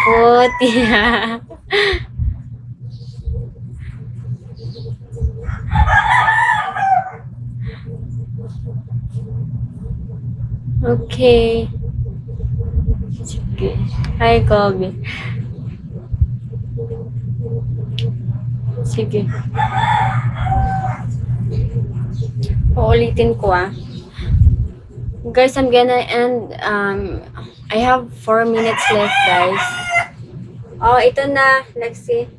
puti. Okay. Sige. Hi, Kobe. Sige. Uulitin ko Guys, I'm gonna end. I have 4 minutes left, guys. Oh, ito na, Lexi.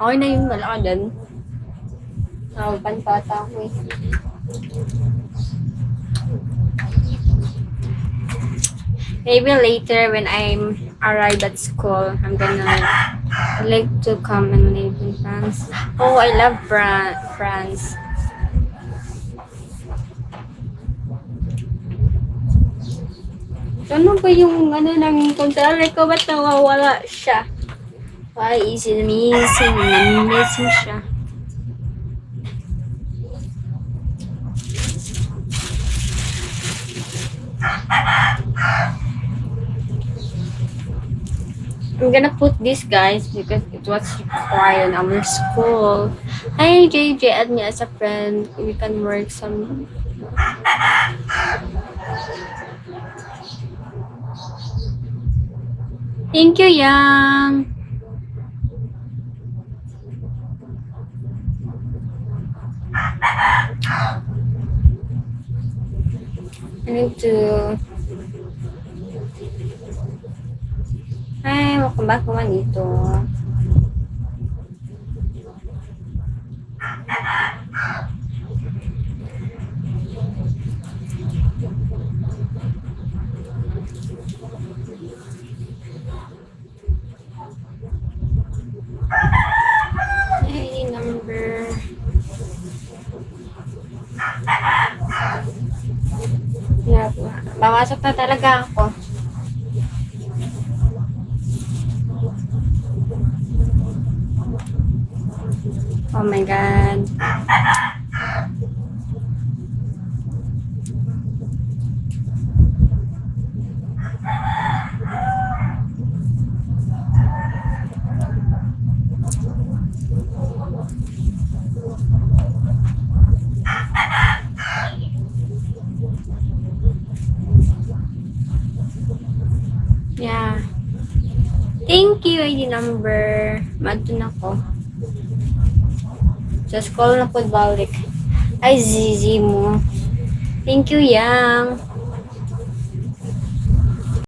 Okay na yung malakadan. Panpata ko eh. Maybe later when I'm arrive at school, I'm gonna like to come and live in France. Oh, I love France. Ano ba yung ng controller ko? Ba't nawawala siya? Why is it missing? Missing siya. I'm gonna put this, guys, because it was required in our school. Hi, JJ, add me as a friend. We can work some. Thank you, Yang. I need to. Ay, welcome back naman dito. Ay, number. Yeah, bamasok na talaga ako. Oh my God. Yeah. Thank you, ID number. Madun ako. Just call na po balik. Ay, Zizi mo. Thank you, Yang.